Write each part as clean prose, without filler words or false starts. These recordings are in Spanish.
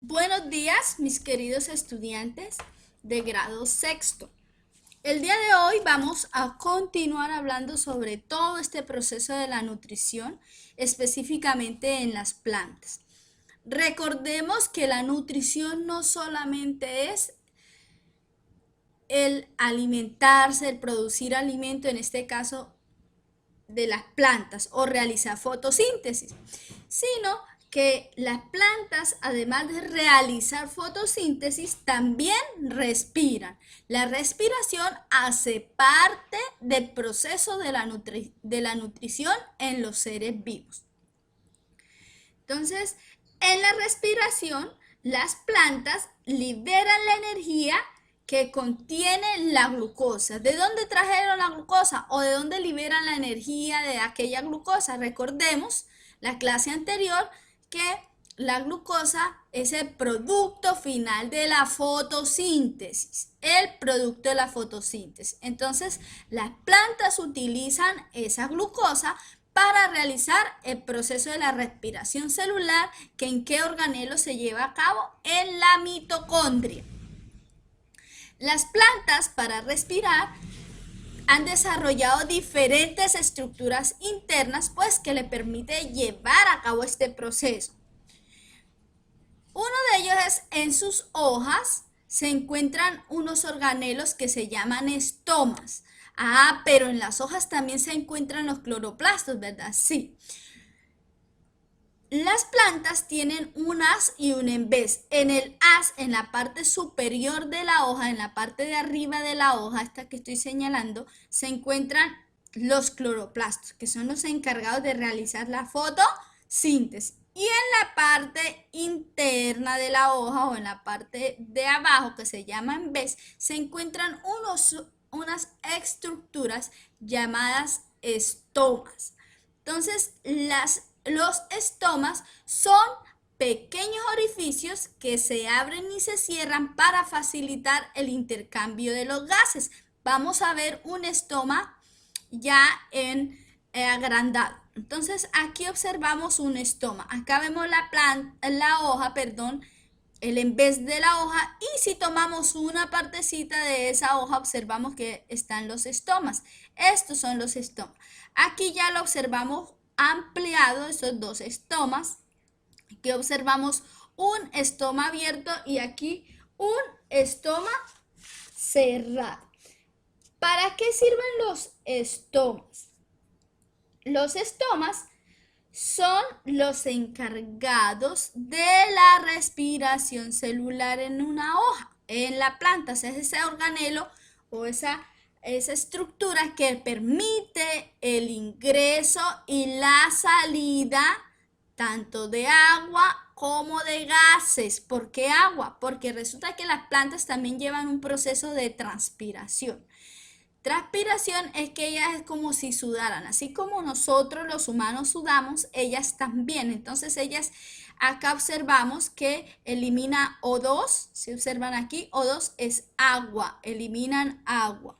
Buenos días, mis queridos estudiantes de grado sexto. El día de hoy vamos a continuar hablando sobre todo este proceso de la nutrición, específicamente en las plantas. Recordemos que la nutrición no solamente es el alimentarse, el producir alimento, en este caso de las plantas, o realizar fotosíntesis, sino que las plantas, además de realizar fotosíntesis, también respiran. La respiración hace parte del proceso de la nutrición en los seres vivos. Entonces, en la respiración, las plantas liberan la energía que contiene la glucosa. ¿De dónde trajeron la glucosa o de dónde liberan la energía de aquella glucosa? Recordemos la clase anterior que la glucosa es el producto final de la fotosíntesis, el producto de la fotosíntesis. Entonces, las plantas utilizan esa glucosa para realizar el proceso de la respiración celular, que en qué organelo se lleva a cabo en la mitocondria. Las plantas, para respirar, han desarrollado diferentes estructuras internas, pues, que le permite llevar a cabo este proceso. Uno de ellos es en sus hojas se encuentran unos organelos que se llaman estomas. Pero en las hojas también se encuentran los cloroplastos, ¿verdad? Sí. Las plantas tienen un haz y un envés. En el haz, en la parte superior de la hoja, en la parte de arriba de la hoja, esta que estoy señalando, se encuentran los cloroplastos, que son los encargados de realizar la fotosíntesis. Y en la parte interna de la hoja o en la parte de abajo, que se llama envés, se encuentran unas estructuras llamadas estomas. Entonces, los estomas son pequeños orificios que se abren y se cierran para facilitar el intercambio de los gases. Vamos a ver un estoma ya en agrandado. Entonces, aquí observamos un estoma. Acá vemos la hoja, el envés de la hoja, y si tomamos una partecita de esa hoja, observamos que están los estomas. Estos son los estomas. Aquí ya lo observamos ampliado, estos dos estomas. Aquí observamos un estoma abierto y aquí un estoma cerrado. ¿Para qué sirven los estomas? Los estomas son los encargados de la respiración celular en una hoja, en la planta. O sea, es ese organelo o esa estructura que permite el ingreso y la salida tanto de agua como de gases. ¿Por qué agua? Porque resulta que las plantas también llevan un proceso de transpiración. Transpiración es que ellas es como si sudaran, así como nosotros los humanos sudamos, ellas también. Entonces ellas, acá observamos que elimina O2, si observan aquí, O2 es agua, eliminan agua.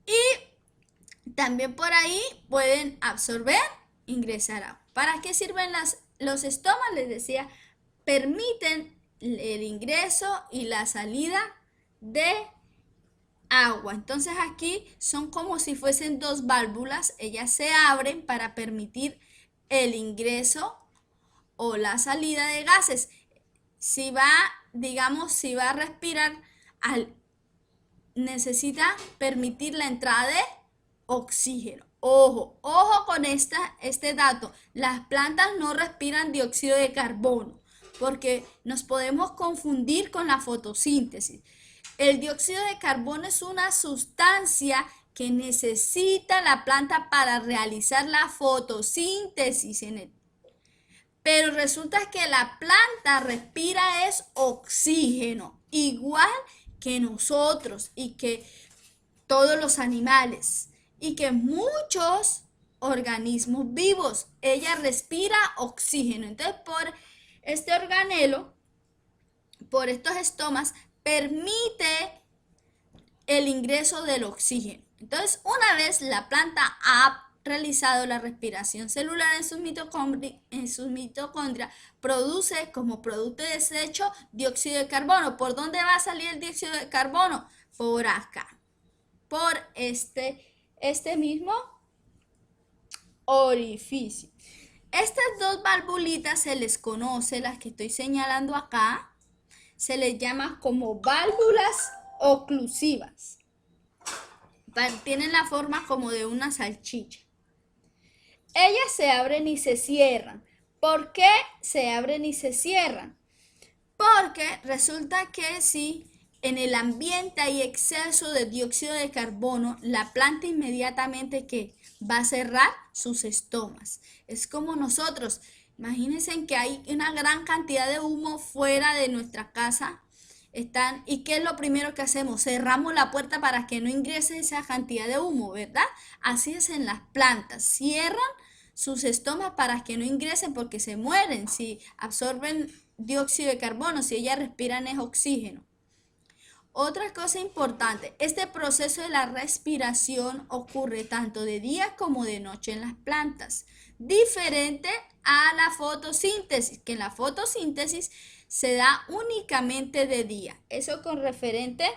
Y también por ahí pueden absorber, ingresar agua. ¿Para qué sirven los estomas? Les decía, permiten el ingreso y la salida de agua. Entonces aquí son como si fuesen dos válvulas, ellas se abren para permitir el ingreso o la salida de gases. Si va a respirar, necesita permitir la entrada de oxígeno. Ojo con este dato. Las plantas no respiran dióxido de carbono, porque nos podemos confundir con la fotosíntesis. El dióxido de carbono es una sustancia que necesita la planta para realizar la fotosíntesis pero resulta que la planta respira es oxígeno, igual que nosotros y que todos los animales y que muchos organismos vivos. Ella respira oxígeno. Entonces, por este organelo, por estos estomas, permite el ingreso del oxígeno. Entonces, una vez la planta realizado la respiración celular en sus mitocondrias, produce como producto de desecho dióxido de carbono. ¿Por dónde va a salir el dióxido de carbono? Por acá, por este mismo orificio. Estas dos valvulitas se les conoce, las que estoy señalando acá, se les llama como válvulas oclusivas. Tienen la forma como de una salchicha. Ellas se abren y se cierran. ¿Por qué se abren y se cierran? Porque resulta que si en el ambiente hay exceso de dióxido de carbono, la planta inmediatamente que va a cerrar sus estomas. Es como nosotros. Imagínense que hay una gran cantidad de humo fuera de nuestra casa. ¿Y qué es lo primero que hacemos? Cerramos la puerta para que no ingrese esa cantidad de humo, ¿verdad? Así es en las plantas. Cierran sus estomas para que no ingresen porque se mueren si absorben dióxido de carbono, si ellas respiran es oxígeno. Otra cosa importante, este proceso de la respiración ocurre tanto de día como de noche en las plantas, diferente a la fotosíntesis, que en la fotosíntesis se da únicamente de día. Eso con referente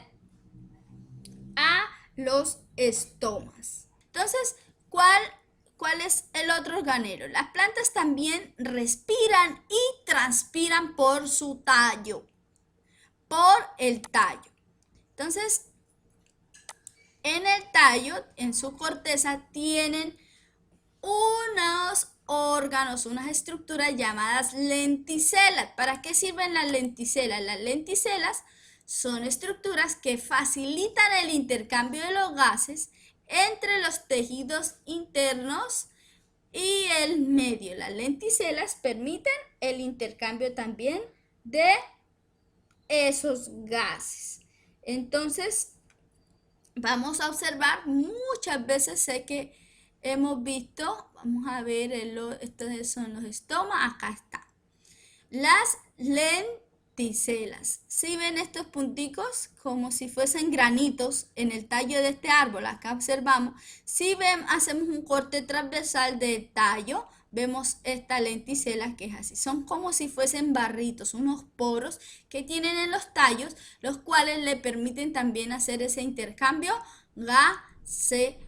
a los estomas. Entonces, ¿cuál es el otro organelo? Las plantas también respiran y transpiran por su tallo, por el tallo. Entonces, en el tallo, en su corteza, tienen unos órganos, unas estructuras llamadas lenticelas. ¿Para qué sirven las lenticelas? Las lenticelas son estructuras que facilitan el intercambio de los gases entre los tejidos internos y el medio. Las lenticelas permiten el intercambio también de esos gases. Entonces, vamos a observar, muchas veces sé que hemos visto, vamos a ver, estos son los estomas, acá está. Las lenticelas. ¿Sí ven estos punticos? Como si fuesen granitos en el tallo de este árbol. Acá observamos. Si ven, hacemos un corte transversal del tallo, vemos esta lenticela que es así. Son como si fuesen barritos, unos poros que tienen en los tallos, los cuales le permiten también hacer ese intercambio gaseoso.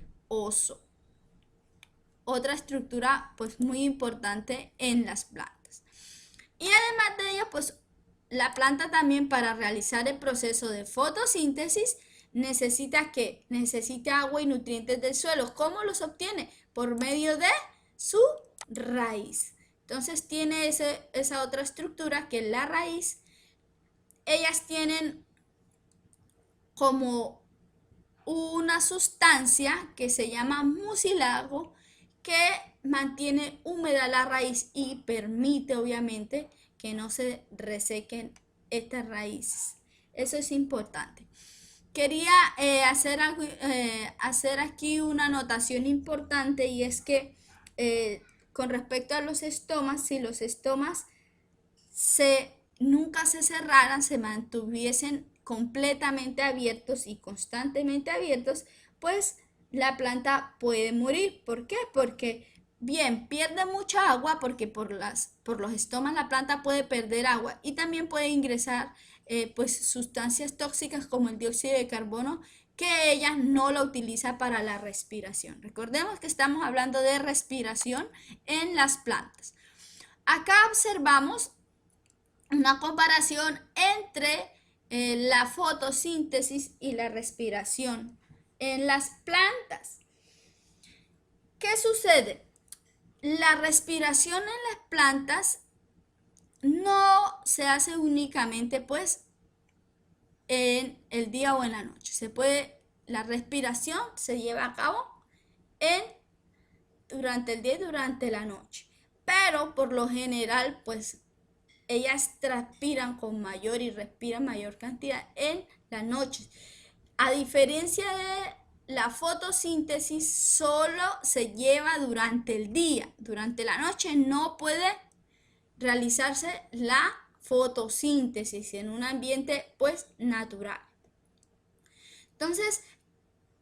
Otra estructura pues muy importante en las plantas. Y además de ello, pues la planta también para realizar el proceso de fotosíntesis necesita agua y nutrientes del suelo. ¿Cómo los obtiene? Por medio de su raíz. Entonces tiene esa otra estructura que es la raíz. Ellas tienen como una sustancia que se llama mucílago que mantiene húmeda la raíz y permite obviamente que no se resequen estas raíces. Eso es importante. Quería hacer aquí una anotación importante, y es que con respecto a los estomas, si los estomas nunca se cerraran, se mantuviesen completamente abiertos y constantemente abiertos, pues la planta puede morir. ¿Por qué? Porque bien, pierde mucha agua, porque por los estomas la planta puede perder agua y también puede ingresar pues sustancias tóxicas como el dióxido de carbono, que ella no la utiliza para la respiración. Recordemos que estamos hablando de respiración en las plantas. Acá observamos una comparación entre la fotosíntesis y la respiración en las plantas. ¿Qué sucede? La respiración en las plantas no se hace únicamente pues en el día o en la noche. La respiración se lleva a cabo durante el día y durante la noche. Pero por lo general pues ellas transpiran con mayor y respiran mayor cantidad en la noche. A diferencia de la fotosíntesis, solo se lleva durante el día. Durante la noche no puede realizarse la fotosíntesis en un ambiente pues natural. Entonces,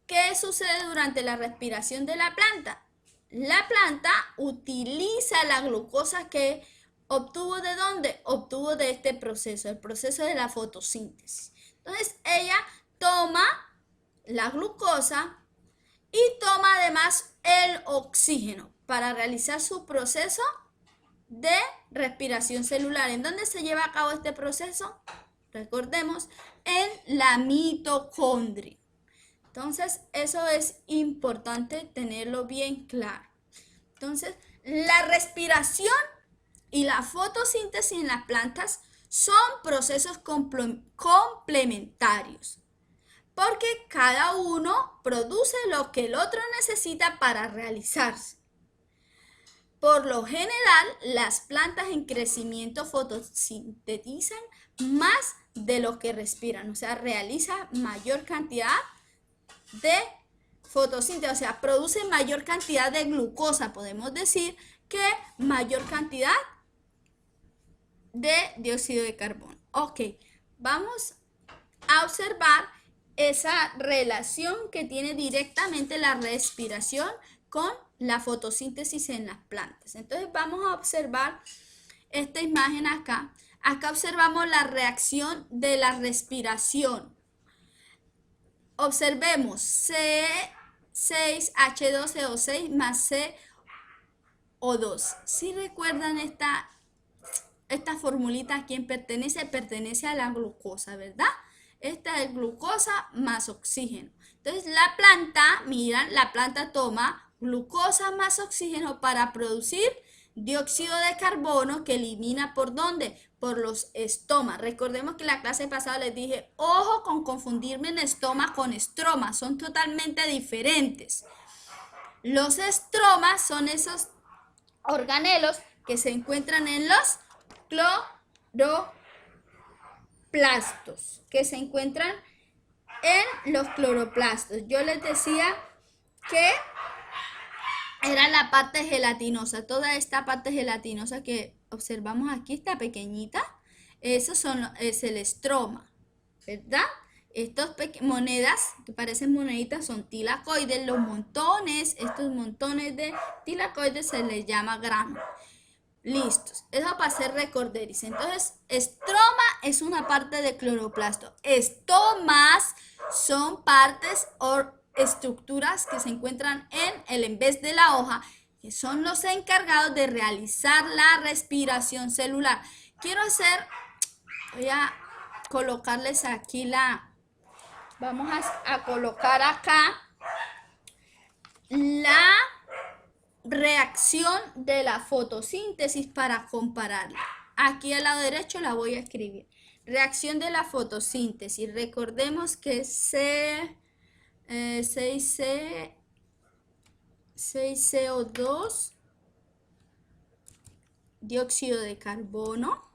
¿qué sucede durante la respiración de la planta? la planta utiliza la glucosa que obtuvo ¿de dónde? Obtuvo de este proceso, el proceso de la fotosíntesis. Entonces ella toma la glucosa y toma además el oxígeno para realizar su proceso de respiración celular. ¿En dónde se lleva a cabo este proceso? Recordemos, en la mitocondria. Entonces, eso es importante tenerlo bien claro. Entonces, la respiración y la fotosíntesis en las plantas son procesos complementarios, porque cada uno produce lo que el otro necesita para realizarse. Por lo general, las plantas en crecimiento fotosintetizan más de lo que respiran, o sea, realiza mayor cantidad de fotosíntesis, o sea, produce mayor cantidad de glucosa, podemos decir, que mayor cantidad de dióxido de carbono. Ok, vamos a observar esa relación que tiene directamente la respiración con la fotosíntesis en las plantas. Entonces vamos a observar esta imagen acá. Acá observamos la reacción de la respiración. Observemos C6H12O6 más CO2. ¿Sí recuerdan esta formulita a quién pertenece? Pertenece a la glucosa, ¿verdad? Esta es glucosa más oxígeno. Entonces la planta, miran, la planta toma glucosa más oxígeno para producir dióxido de carbono que elimina ¿por dónde? Por los estomas. Recordemos que en la clase pasada les dije, ojo con confundirme en estoma con estroma, son totalmente diferentes. Los estromas son esos organelos que se encuentran en los cloroplastos, que se encuentran en los cloroplastos. Yo les decía que era la parte gelatinosa, toda esta parte gelatinosa que observamos aquí, esta pequeñita, eso es el estroma, ¿verdad? Estas monedas que parecen moneditas son tilacoides, los montones, estos montones de tilacoides se les llama grano. Listos, eso para hacer recorderis. Entonces, estroma es una parte de cloroplasto. Estomas son partes o estructuras que se encuentran en el en vez de la hoja, que son los encargados de realizar la respiración celular. Voy a colocarles aquí vamos a colocar acá la reacción de la fotosíntesis para compararla. Aquí al lado derecho la voy a escribir. Reacción de la fotosíntesis. Recordemos que 6CO2, dióxido de carbono,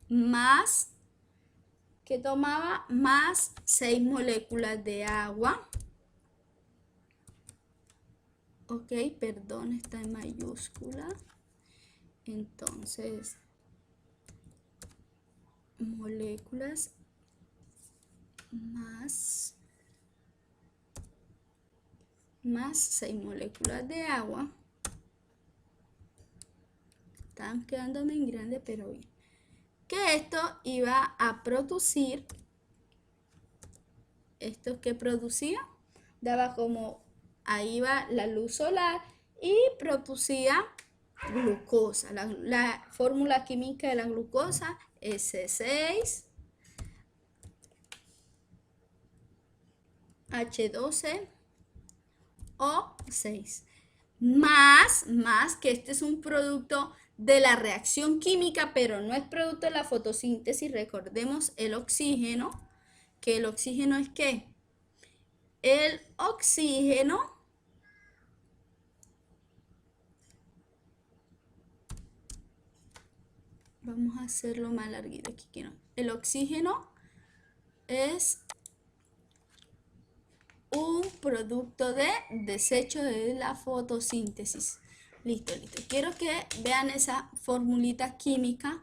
más, que tomaba más 6 moléculas de agua. Ok, perdón, está en mayúscula. Entonces, moléculas más 6 moléculas de agua. Están quedándome en grande, pero bien. Que esto iba a producir, esto que producía, daba como, ahí va la luz solar y producía glucosa. La fórmula química de la glucosa es C6H12O6. Más que este es un producto de la reacción química, pero no es producto de la fotosíntesis. Recordemos el oxígeno, que el oxígeno es ¿qué? El oxígeno vamos a hacerlo más larguito aquí que no. El oxígeno es un producto de desecho de la fotosíntesis. Listo, listo. Quiero que vean esa formulita química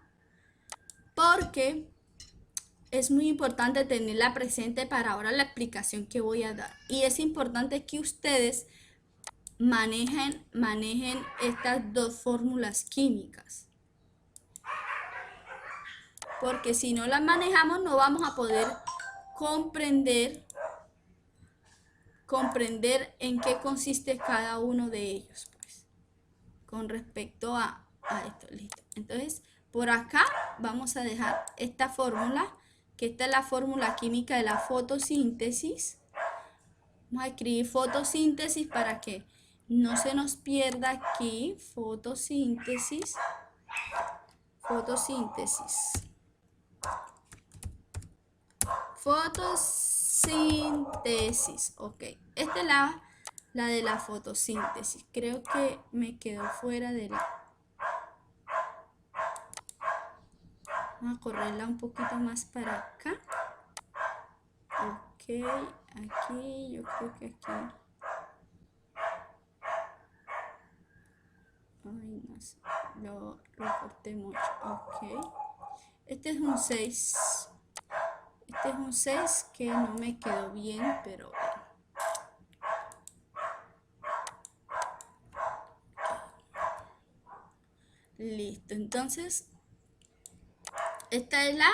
porque es muy importante tenerla presente para ahora la explicación que voy a dar. Y es importante que ustedes manejen estas dos fórmulas químicas. Porque si no las manejamos no vamos a poder comprender en qué consiste cada uno de ellos, pues, con respecto a esto. Listo. Entonces, por acá vamos a dejar esta fórmula, que esta es la fórmula química de la fotosíntesis. Vamos a escribir fotosíntesis para que no se nos pierda aquí. Fotosíntesis. Fotosíntesis, ok. Esta es la de la fotosíntesis. Creo que me quedó fuera de la... Vamos a correrla un poquito más para acá. Ok, aquí, yo creo que aquí... Ay, no sé, lo corté mucho. Ok. Este es un 6. Este es un 6 que no me quedó bien, pero bueno. Listo, entonces esta es la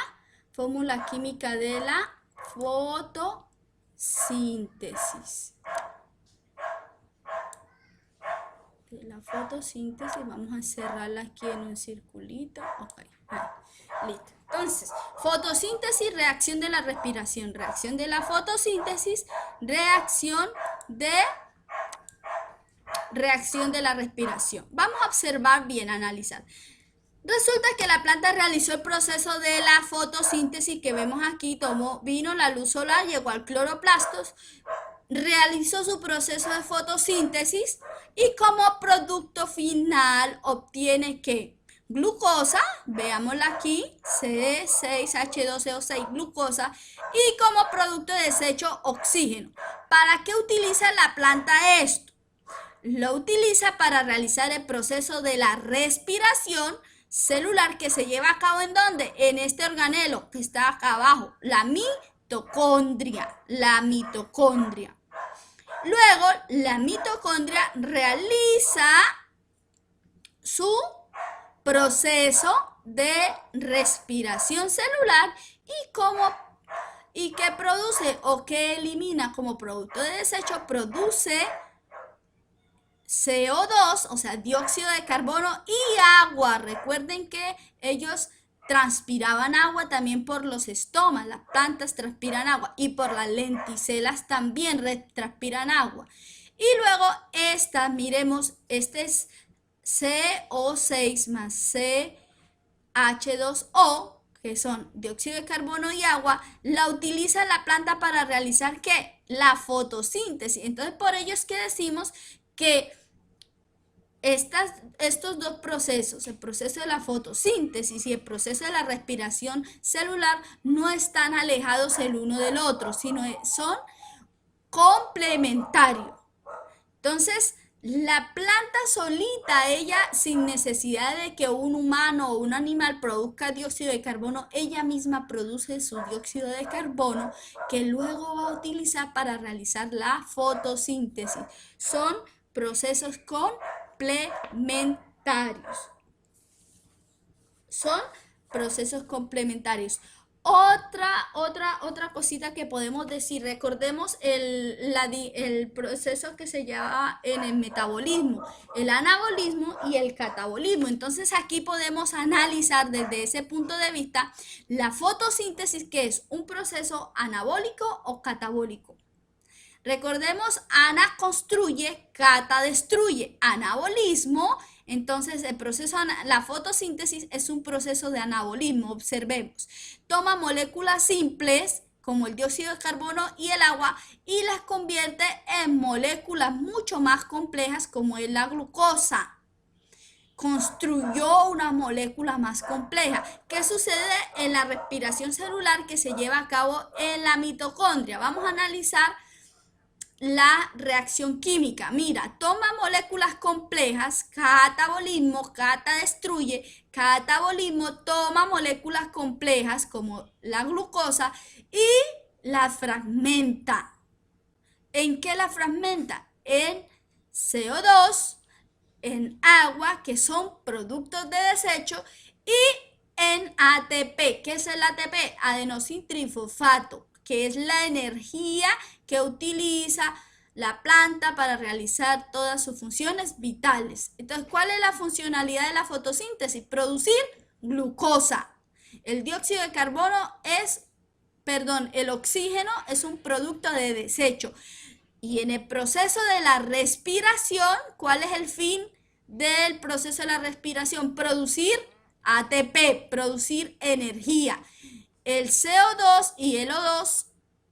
fórmula química de la fotosíntesis. De la fotosíntesis, vamos a cerrarla aquí en un circulito. Ok, listo. Entonces, fotosíntesis, reacción de la respiración, reacción de la fotosíntesis, reacción de la respiración. Vamos a observar bien, analizar. Resulta que la planta realizó el proceso de la fotosíntesis que vemos aquí, vino la luz solar, llegó al cloroplastos, realizó su proceso de fotosíntesis y como producto final obtiene que glucosa, veámosla aquí, C6H12O6, glucosa, y como producto de desecho oxígeno. ¿Para qué utiliza la planta esto? Lo utiliza para realizar el proceso de la respiración celular que se lleva a cabo ¿en dónde? En este organelo que está acá abajo, la mitocondria. Luego, la mitocondria realiza su proceso de respiración celular y que produce o que elimina como producto de desecho, produce CO2, o sea, dióxido de carbono y agua. Recuerden que ellos transpiraban agua también por los estomas, las plantas transpiran agua y por las lenticelas también transpiran agua. Y luego esta, miremos, este es CO6 más CH2O, que son dióxido de carbono y agua, la utiliza la planta para realizar ¿qué? La fotosíntesis. Entonces por ello es que decimos que estos dos procesos, el proceso de la fotosíntesis y el proceso de la respiración celular, no están alejados el uno del otro, sino son complementarios. Entonces, la planta solita, ella sin necesidad de que un humano o un animal produzca dióxido de carbono, ella misma produce su dióxido de carbono que luego va a utilizar para realizar la fotosíntesis. Son procesos complementarios. Son procesos complementarios. Otra cosita que podemos decir, recordemos el proceso que se lleva en el metabolismo, el anabolismo y el catabolismo. Entonces aquí podemos analizar desde ese punto de vista la fotosíntesis, que es un proceso anabólico o catabólico. Recordemos, ana construye, cata destruye. Anabolismo, entonces el proceso, la fotosíntesis es un proceso de anabolismo. Observemos, toma moléculas simples como el dióxido de carbono y el agua y las convierte en moléculas mucho más complejas como es la glucosa. Construyó una molécula más compleja. ¿Qué sucede en la respiración celular que se lleva a cabo en la mitocondria? Vamos a analizar la reacción química. Mira, toma moléculas complejas, catabolismo, cata destruye, catabolismo, toma moléculas complejas como la glucosa y la fragmenta. ¿En qué la fragmenta? En CO2, en agua, que son productos de desecho, y en ATP. ¿Qué es el ATP? Adenosintrifosfato, que es la energía que utiliza la planta para realizar todas sus funciones vitales. Entonces, ¿cuál es la funcionalidad de la fotosíntesis? Producir glucosa. El dióxido de carbono el oxígeno es un producto de desecho. Y en el proceso de la respiración, ¿cuál es el fin del proceso de la respiración? Producir ATP, producir energía. El CO2 y el O2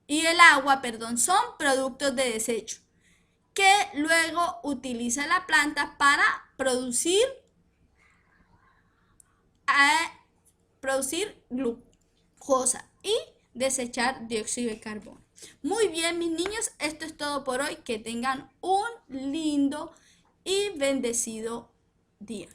y el agua, son productos de desecho que luego utiliza la planta para producir glucosa y desechar dióxido de carbono. Muy bien, mis niños, esto es todo por hoy. Que tengan un lindo y bendecido día.